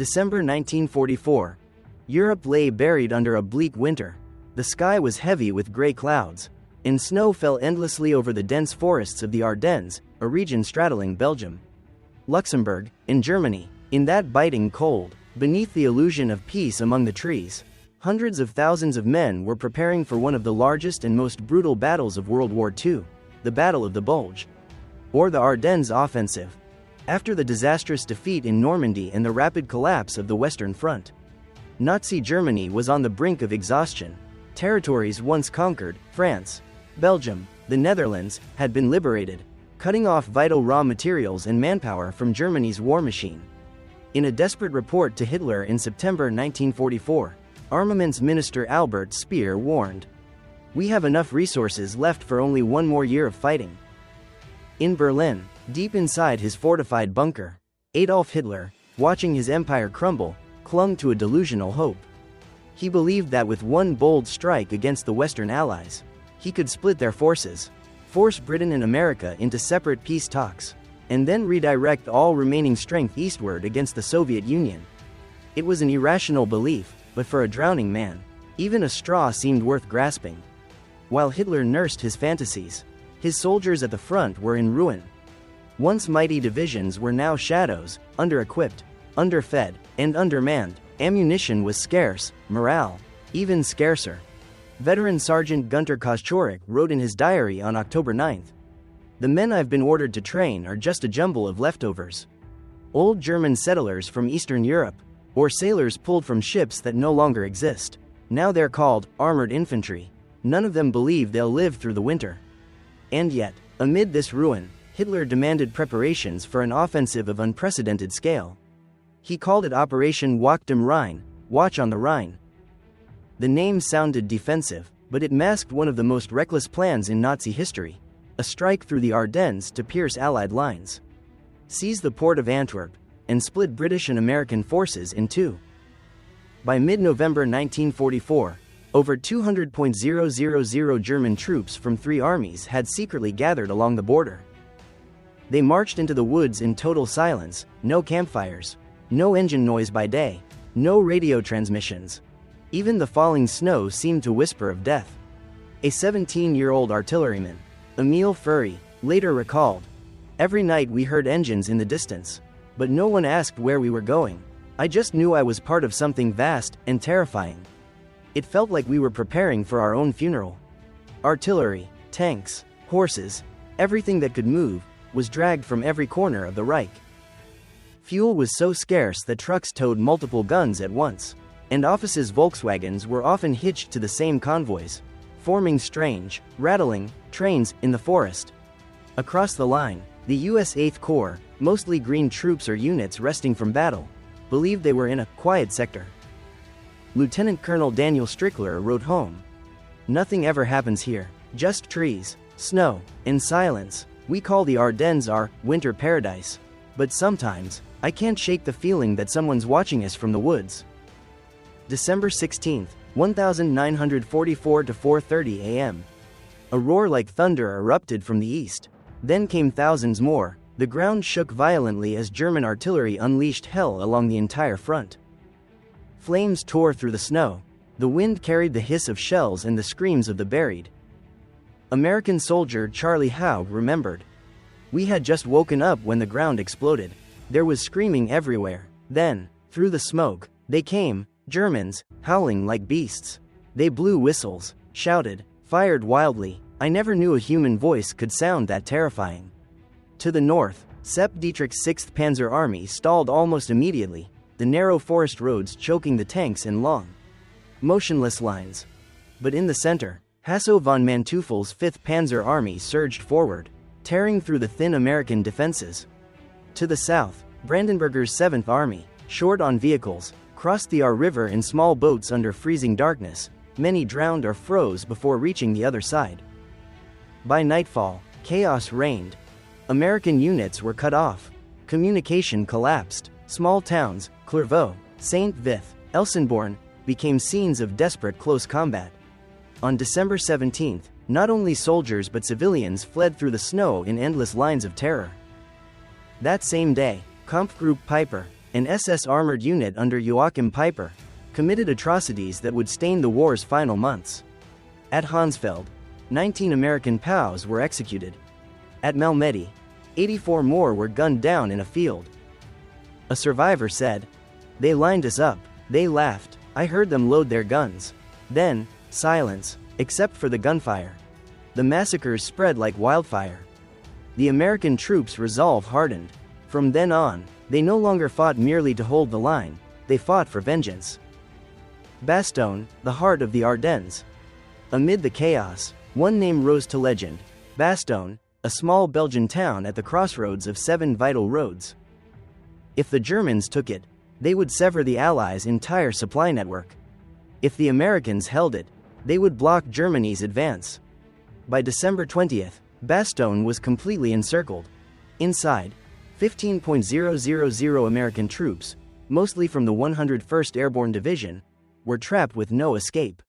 December 1944. Europe lay buried under a bleak winter. The sky was heavy with gray clouds, and snow fell endlessly over the dense forests of the Ardennes, a region straddling Belgium, Luxembourg, and Germany. In that biting cold, beneath the illusion of peace among the trees, hundreds of thousands of men were preparing for one of the largest and most brutal battles of World War II, the Battle of the Bulge, or the Ardennes Offensive. After the disastrous defeat in Normandy and the rapid collapse of the Western Front, Nazi Germany was on the brink of exhaustion. Territories once conquered, France, Belgium, the Netherlands, had been liberated, cutting off vital raw materials and manpower from Germany's war machine. In a desperate report to Hitler in September 1944, Armaments Minister Albert Speer warned, "We have enough resources left for only one more year of fighting." In Berlin, deep inside his fortified bunker, Adolf Hitler, watching his empire crumble, clung to a delusional hope. He believed that with one bold strike against the Western Allies, he could split their forces, force Britain and America into separate peace talks, and then redirect all remaining strength eastward against the Soviet Union. It was an irrational belief, but for a drowning man, even a straw seemed worth grasping. While Hitler nursed his fantasies, his soldiers at the front were in ruin. Once mighty divisions were now shadows, under-equipped, underfed, and undermanned. Ammunition was scarce, morale even scarcer. Veteran Sergeant Gunter Koschorek wrote in his diary on October 9, "The men I've been ordered to train are just a jumble of leftovers. Old German settlers from Eastern Europe, or sailors pulled from ships that no longer exist. Now they're called armored infantry. None of them believe they'll live through the winter." And yet, amid this ruin, Hitler demanded preparations for an offensive of unprecedented scale. He called it Operation Wacht am Rhein, Watch on the Rhine. The name sounded defensive, but it masked one of the most reckless plans in Nazi history: a strike through the Ardennes to pierce Allied lines, seize the port of Antwerp, and split British and American forces in two. By mid-November 1944, over 200,000 German troops from three armies had secretly gathered along the border. They marched into the woods in total silence, no campfires, no engine noise by day, no radio transmissions. Even the falling snow seemed to whisper of death. A 17-year-old artilleryman, Emil Furey, later recalled, "Every night we heard engines in the distance, but no one asked where we were going. I just knew I was part of something vast and terrifying. It felt like we were preparing for our own funeral." Artillery, tanks, horses, everything that could move, was dragged from every corner of the Reich. Fuel was so scarce that trucks towed multiple guns at once, and officers' Volkswagens were often hitched to the same convoys, forming strange, rattling trains in the forest. Across the line, the U.S. 8th Corps, mostly green troops or units resting from battle, believed they were in a quiet sector. Lieutenant Colonel Daniel Strickler wrote home, "Nothing ever happens here, just trees, snow, and silence. We call the Ardennes our winter paradise, but sometimes, I can't shake the feeling that someone's watching us from the woods." December 16, 1944 to 4:30 a.m. A roar like thunder erupted from the east. Then came thousands more. The ground shook violently as German artillery unleashed hell along the entire front. Flames tore through the snow. The wind carried the hiss of shells and the screams of the buried. American soldier Charlie Haug remembered, "We had just woken up when the ground exploded. There was screaming everywhere. Then, through the smoke, they came, Germans, howling like beasts. They blew whistles, shouted, fired wildly. I never knew a human voice could sound that terrifying." To the north, Sepp Dietrich's 6th Panzer Army stalled almost immediately, the narrow forest roads choking the tanks in long, motionless lines. But in the center, Hasso von Manteufel's 5th Panzer Army surged forward, tearing through the thin American defenses. To the south, Brandenburger's 7th Army, short on vehicles, crossed the Aar River in small boats under freezing darkness. Many drowned or froze before reaching the other side. By nightfall, chaos reigned. American units were cut off. Communication collapsed. Small towns, Clairvaux, Saint-Vith, Elsenborn, became scenes of desperate close combat. On December 17, not only soldiers but civilians fled through the snow in endless lines of terror. That same day, Kampfgruppe Peiper, an SS armored unit under Joachim Peiper, committed atrocities that would stain the war's final months. At Hansfeld, 19 American POWs were executed. At Malmedy, 84 more were gunned down in a field. A survivor said, "They lined us up, they laughed, I heard them load their guns. Then, silence, except for the gunfire. The massacres spread like wildfire. The American troops' resolve hardened. From then on, they no longer fought merely to hold the line, they fought for vengeance." Bastogne, the heart of the Ardennes. Amid the chaos, one name rose to legend: Bastogne, a small Belgian town at the crossroads of 7 vital roads. If the Germans took it, they would sever the Allies' entire supply network. If the Americans held it, they would block Germany's advance. By December 20th, Bastogne was completely encircled. Inside, 15,000 American troops, mostly from the 101st Airborne Division, were trapped with no escape.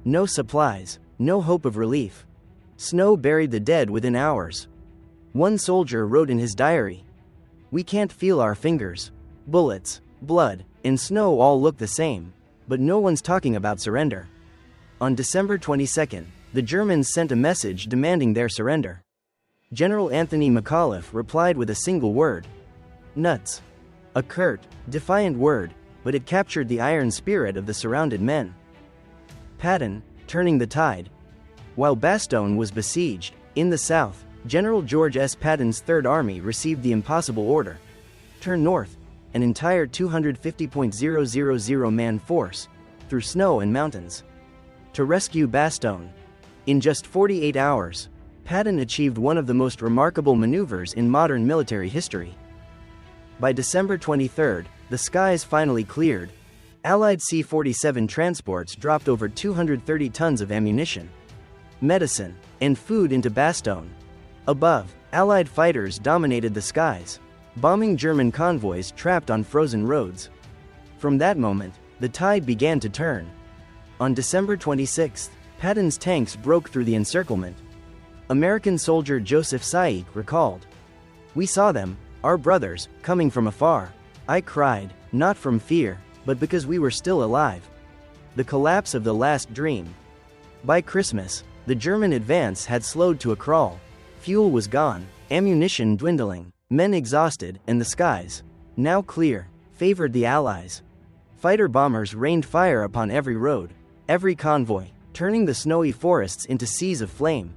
No supplies, no hope of relief. Snow buried the dead within hours. One soldier wrote in his diary, "We can't feel our fingers. Bullets, blood, and snow all look the same, but no one's talking about surrender." On December 22nd, the Germans sent a message demanding their surrender. General Anthony McAuliffe replied with a single word: "Nuts." A curt, defiant word, but it captured the iron spirit of the surrounded men. Patton, turning the tide. While Bastogne was besieged, in the south, General George S. Patton's Third Army received the impossible order: turn north, an entire 250,000-man force, through snow and mountains, to rescue Bastogne. In just 48 hours, Patton achieved one of the most remarkable maneuvers in modern military history. By December 23, the skies finally cleared. Allied C-47 transports dropped over 230 tons of ammunition, medicine, and food into Bastogne. Above, Allied fighters dominated the skies, bombing German convoys trapped on frozen roads. From that moment, the tide began to turn. On December 26, Patton's tanks broke through the encirclement. American soldier Joseph Saik recalled, "We saw them, our brothers, coming from afar. I cried, not from fear, but because we were still alive." The collapse of the last dream. By Christmas, the German advance had slowed to a crawl. Fuel was gone, ammunition dwindling, men exhausted, and the skies, now clear, favored the Allies. Fighter bombers rained fire upon every road, every convoy, turning the snowy forests into seas of flame.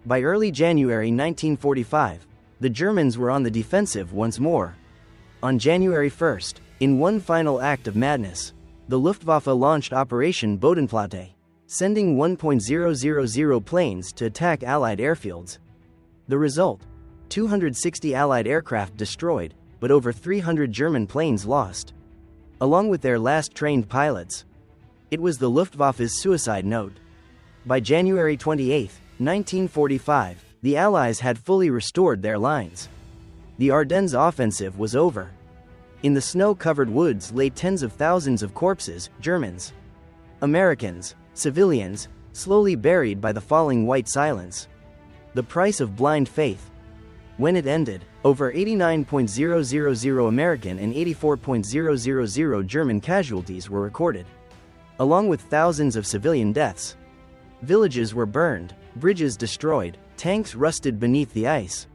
By early January 1945, the Germans were on the defensive once more. On January 1st, in one final act of madness, the Luftwaffe launched Operation Bodenplatte, sending 1,000 planes to attack Allied airfields. The result: 260 Allied aircraft destroyed, but over 300 German planes lost, along with their last trained pilots. It was the Luftwaffe's suicide note. By January 28, 1945, the Allies had fully restored their lines. The Ardennes offensive was over. In the snow-covered woods lay tens of thousands of corpses, Germans, Americans, civilians, slowly buried by the falling white silence. The price of blind faith. When it ended, over 89,000 American and 84,000 German casualties were recorded, along with thousands of civilian deaths. Villages were burned, bridges destroyed, tanks rusted beneath the ice.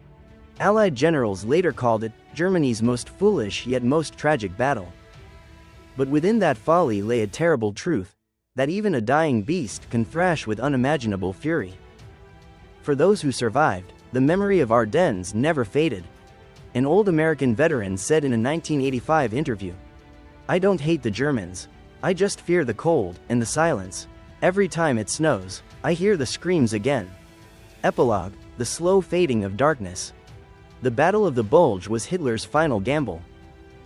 Allied generals later called it Germany's most foolish yet most tragic battle. But within that folly lay a terrible truth, that even a dying beast can thrash with unimaginable fury. For those who survived, the memory of Ardennes never faded. An old American veteran said in a 1985 interview, "I don't hate the Germans. I just fear the cold and the silence. Every time it snows, I hear the screams again." Epilogue: the slow fading of darkness. The Battle of the Bulge was Hitler's final gamble.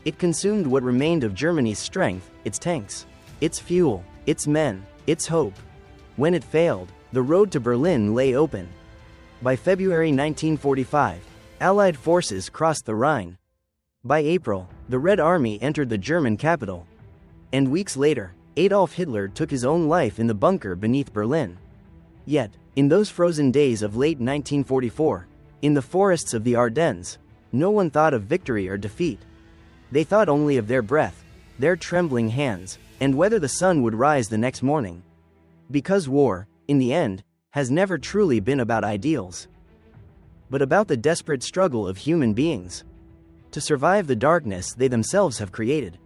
It consumed what remained of Germany's strength, its tanks, its fuel, its men, its hope. When it failed, the road to Berlin lay open. By February 1945, Allied forces crossed the Rhine. By April, the Red Army entered the German capital. And weeks later, Adolf Hitler took his own life in the bunker beneath Berlin. Yet, in those frozen days of late 1944, in the forests of the Ardennes, no one thought of victory or defeat. They thought only of their breath, their trembling hands, and whether the sun would rise the next morning. Because war, in the end, has never truly been about ideals, but about the desperate struggle of human beings to survive the darkness they themselves have created.